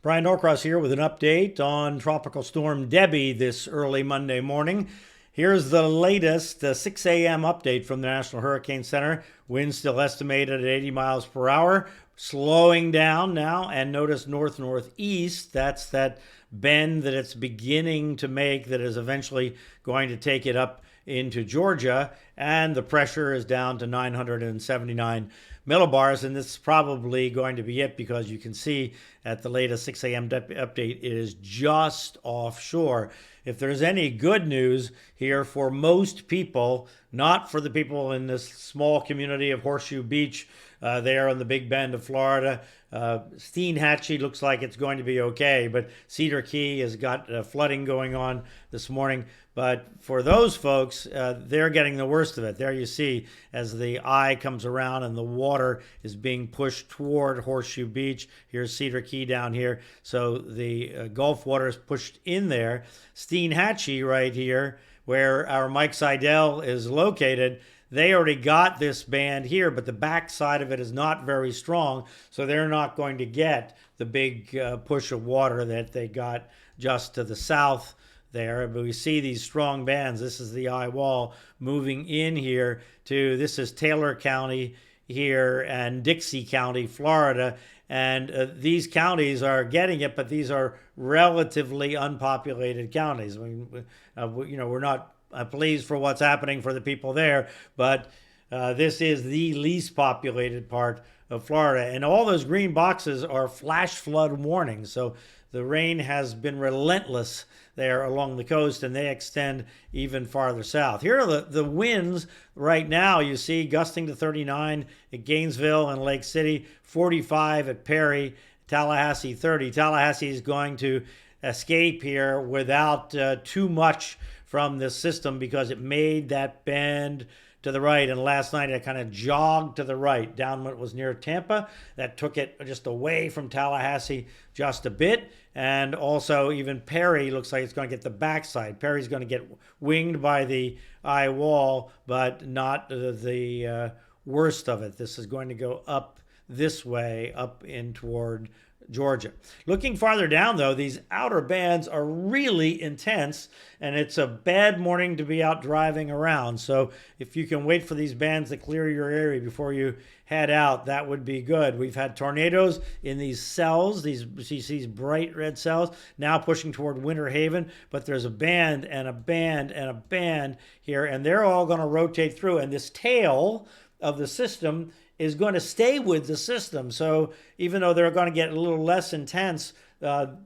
Bryan Norcross here with an update on Tropical Storm Debby this early Monday morning. Here's the latest 6 a.m. update from the National Hurricane Center. Winds still estimated at 80 miles per hour, slowing down now, and notice north-northeast. That's that bend that it's beginning to make that is eventually going to take it up into Georgia, and the pressure is down to 979 millibars, and this is probably going to be it because you can see at the latest 6 a.m. update, it is just offshore. If there's any good news here for most people, not for the people in this small community of Horseshoe Beach there on the Big Bend of Florida, Steinhatchee looks like it's going to be okay, but Cedar Key has got flooding going on this morning. But for those folks, they're getting the worst of it. There you see as the eye comes around and the water is being pushed toward Horseshoe Beach. Here's Cedar Key down here. So the Gulf water is pushed in there. Steinhatchee right here, where our Mike Seidel is located, they already got this band here, but the back side of it is not very strong, so they're not going to get the big push of water that they got just to the south there. But we see these strong bands. This is the eye wall moving in here to, this is Taylor County here and Dixie County, Florida. And these counties are getting it, but these are relatively unpopulated counties. I mean, we're not pleased for what's happening for the people there, but this is the least populated part of Florida. And all those green boxes are flash flood warnings. So the rain has been relentless there along the coast, and they extend even farther south. Here are the winds right now. You see gusting to 39 at Gainesville and Lake City, 45 at Perry, Tallahassee 30. Tallahassee is going to escape here without too much from this system because it made that bend to the right, and last night it kind of jogged to the right down when it was near Tampa. That took it just away from Tallahassee just a bit, and also even Perry looks like it's going to get the backside. Perry's going to get winged by the eye wall, but not the worst of it. This is going to go up this way, up in toward Georgia. Looking farther down, though, these outer bands are really intense, and it's a bad morning to be out driving around. So if you can wait for these bands to clear your area before you head out, that would be good. We've had tornadoes in these cells, these bright red cells, now pushing toward Winter Haven, but there's a band and a band and a band here, and they're all going to rotate through, and this tail of the system is going to stay with the system. So even though they're going to get a little less intense,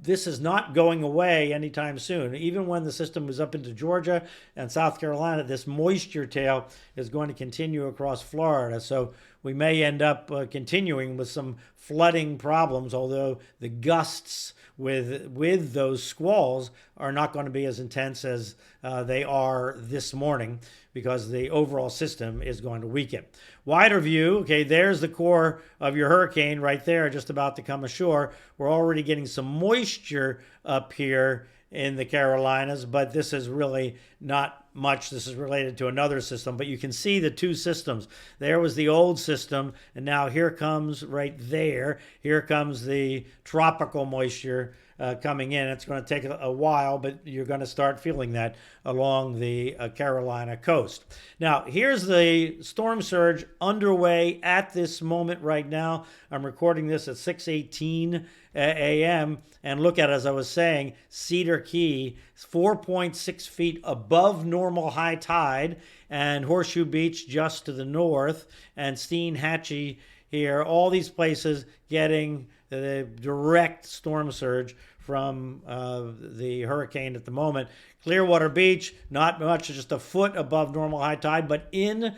this is not going away anytime soon. Even when the system is up into Georgia and South Carolina, this moisture tail is going to continue across Florida. So we may end up continuing with some flooding problems, although the gusts with those squalls are not going to be as intense as they are this morning because the overall system is going to weaken. Wider view, okay, there's the core of your hurricane right there, just about to come ashore. We're already getting some moisture up here in the Carolinas, but this is really not much. This is related to another system, but you can see the two systems. There was the old system, and now here comes right there. Here comes the tropical moisture coming in. It's going to take a while, but you're going to start feeling that along the Carolina coast. Now, here's the storm surge underway at this moment right now. I'm recording this at 6:18 a.m. And look at it, as I was saying, Cedar Key, 4.6 feet above normal high tide, and Horseshoe Beach just to the north, and Steinhatchee here, all these places getting the direct storm surge from the hurricane at the moment. Clearwater Beach, not much, just a foot above normal high tide, but in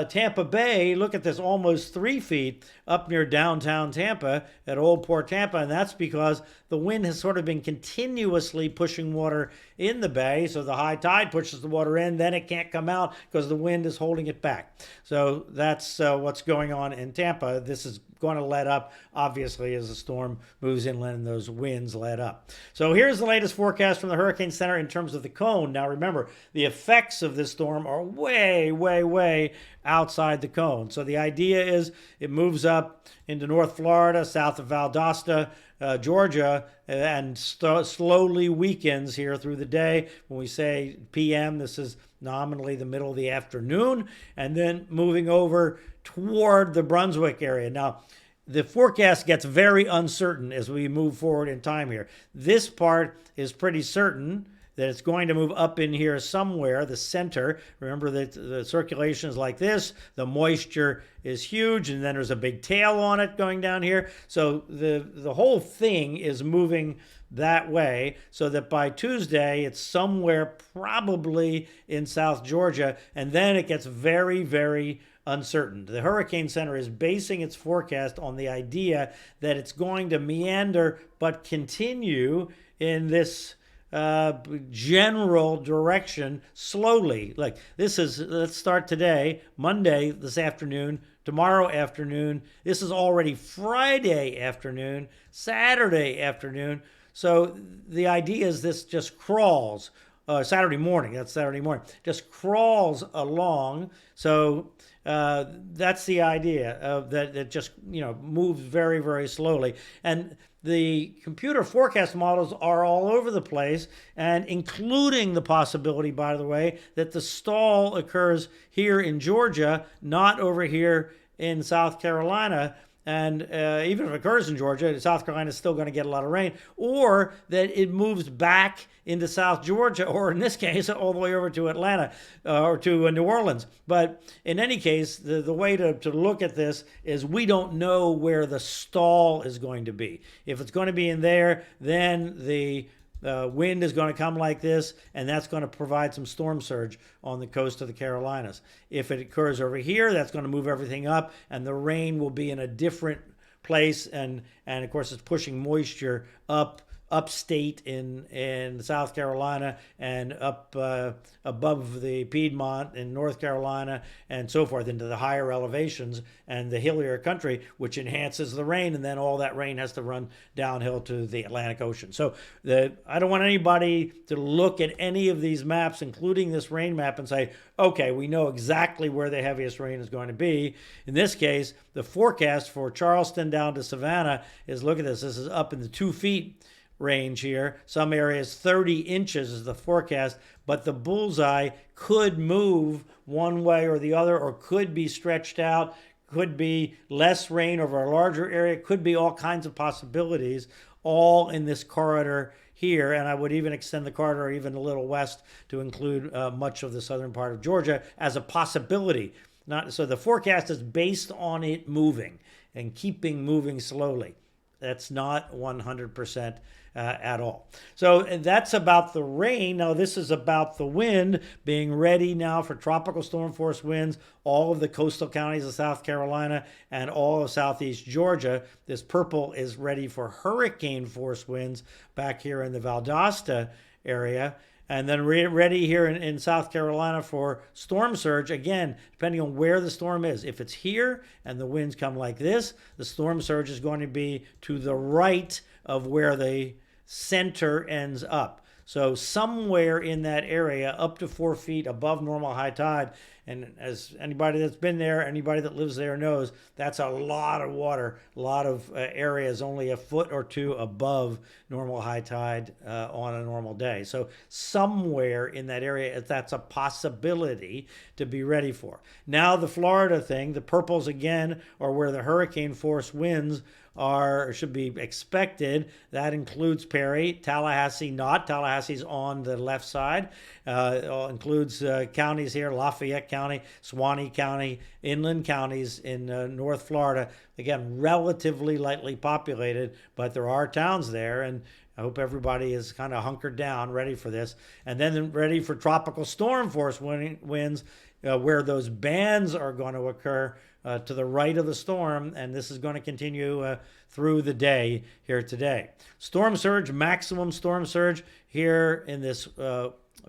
Tampa Bay, look at this, almost 3 feet up near downtown Tampa at Old Port Tampa, and that's because the wind has sort of been continuously pushing water in the bay, so the high tide pushes the water in, then it can't come out because the wind is holding it back. So that's what's going on in Tampa. This is going to let up, obviously, as the storm moves inland and those winds let up. So here's the latest forecast from the Hurricane Center in terms of the cone. Now remember, the effects of this storm are way, way, way outside the cone. So the idea is it moves up into North Florida, south of Valdosta, Georgia, and slowly weakens here through the day. When we say PM, this is nominally the middle of the afternoon, and then moving over toward the Brunswick area. Now, the forecast gets very uncertain as we move forward in time here. This part is pretty certain that it's going to move up in here somewhere, the center. Remember that the circulation is like this. The moisture is huge, and then there's a big tail on it going down here. So the whole thing is moving that way, so that by Tuesday, it's somewhere probably in South Georgia, and then it gets very, very uncertain. The Hurricane Center is basing its forecast on the idea that it's going to meander but continue in this general direction slowly. Like this is, let's start today, Monday this afternoon, tomorrow afternoon. This is already Friday afternoon, Saturday afternoon. So the idea is this just crawls. Saturday morning, that's Saturday morning, just crawls along. So that's the idea that it just, moves very, very slowly. And the computer forecast models are all over the place, and including the possibility, by the way, that the stall occurs here in Georgia, not over here in South Carolina. And even if it occurs in Georgia, South Carolina is still going to get a lot of rain, or that it moves back into South Georgia, or in this case, all the way over to Atlanta or to New Orleans. But in any case, the way to look at this is we don't know where the stall is going to be. If it's going to be in there, then the wind is going to come like this, and that's going to provide some storm surge on the coast of the Carolinas. If it occurs over here, that's going to move everything up, and the rain will be in a different place, and of course it's pushing moisture upstate in South Carolina and up above the Piedmont in North Carolina and so forth into the higher elevations and the hillier country, which enhances the rain, and then all that rain has to run downhill to the Atlantic Ocean. So I don't want anybody to look at any of these maps, including this rain map, and say, okay, we know exactly where the heaviest rain is going to be. In this case, the forecast for Charleston down to Savannah is, look at this, this is up in the 2 feet range here. Some areas 30 inches is the forecast, but the bullseye could move one way or the other, or could be stretched out, could be less rain over a larger area, could be all kinds of possibilities, all in this corridor here. And I would even extend the corridor even a little west to include much of the southern part of Georgia as a possibility. So the forecast is based on it moving and keeping moving slowly. That's not 100% at all. So that's about the rain. Now this is about the wind, being ready now for tropical storm force winds, all of the coastal counties of South Carolina and all of southeast Georgia. This purple is ready for hurricane force winds back here in the Valdosta area. And then ready here in South Carolina for storm surge, again, depending on where the storm is. If it's here and the winds come like this, the storm surge is going to be to the right of where the center ends up. So somewhere in that area, up to 4 feet above normal high tide. And as anybody that's been there, anybody that lives there knows, that's a lot of water, a lot of areas only a foot or two above normal high tide on a normal day. So somewhere in that area, that's a possibility to be ready for. Now the Florida thing, the purples again are where the hurricane force winds should be expected. That includes Perry, Tallahassee, not. Tallahassee's on the left side. Includes counties here, Lafayette County, Suwannee County, inland counties in North Florida. Again, relatively lightly populated, but there are towns there, and I hope everybody is kind of hunkered down, ready for this. And then ready for tropical storm force winds, where those bands are going to occur to the right of the storm, and this is going to continue through the day here today. Storm surge, maximum storm surge here in this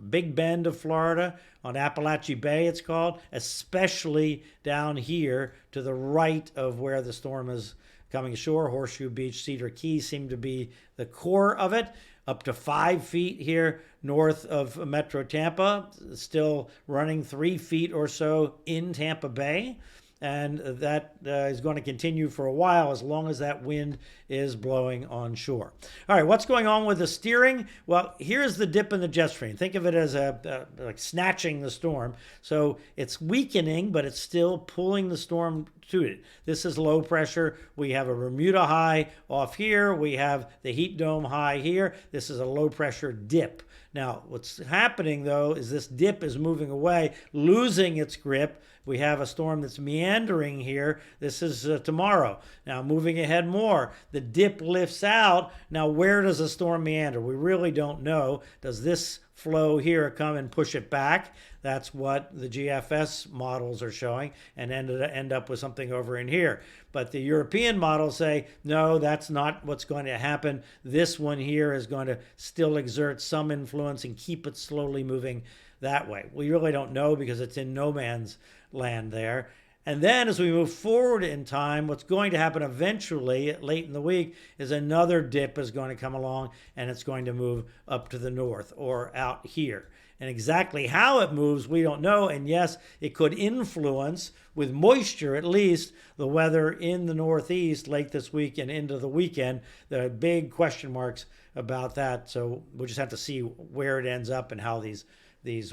Big Bend of Florida on Appalachia Bay, it's called, especially down here to the right of where the storm is coming ashore. Horseshoe Beach, Cedar Key seem to be the core of it. Up to 5 feet here north of Metro Tampa, still running 3 feet or so in Tampa Bay. And that is going to continue for a while as long as that wind is blowing on shore. All right, what's going on with the steering? Well, here's the dip in the jet stream. Think of it as like snatching the storm. So it's weakening, but it's still pulling the storm to it. This is low pressure. We have a Bermuda high off here. We have the heat dome high here. This is a low pressure dip. Now, what's happening, though, is this dip is moving away, losing its grip. We have a storm that's meandering here. This is tomorrow. Now, moving ahead more, the dip lifts out. Now, where does the storm meander? We really don't know. Does this flow here come and push it back? That's what the GFS models are showing, and end up with something over in here. But the European models say, no, that's not what's going to happen. This one here is going to still exert some influence and keep it slowly moving that way. We really don't know because it's in no man's land there. And then as we move forward in time, what's going to happen eventually late in the week is another dip is going to come along, and it's going to move up to the north or out here. And exactly how it moves, we don't know. And yes, it could influence, with moisture at least, the weather in the Northeast late this week and into the weekend. There are big question marks about that. So we'll just have to see where it ends up and how these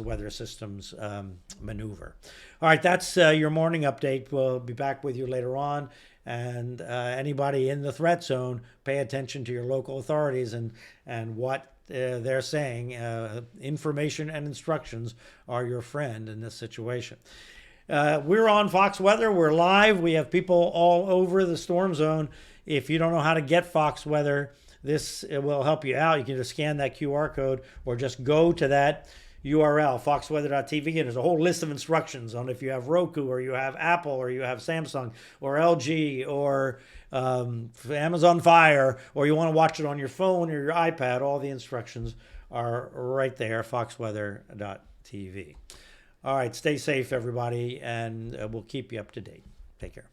weather systems maneuver. All right, that's your morning update. We'll be back with you later on. And anybody in the threat zone, pay attention to your local authorities and what they're saying. Information and instructions are your friend in this situation. We're on Fox Weather. We're live. We have people all over the storm zone. If you don't know how to get Fox Weather, this will help you out. You can just scan that QR code or just go to that URL, foxweather.tv, and there's a whole list of instructions on if you have Roku or you have Apple or you have Samsung or LG or Amazon Fire, or you want to watch it on your phone or your iPad. All the instructions are right there, foxweather.tv. All right, stay safe, everybody, and we'll keep you up to date. Take care.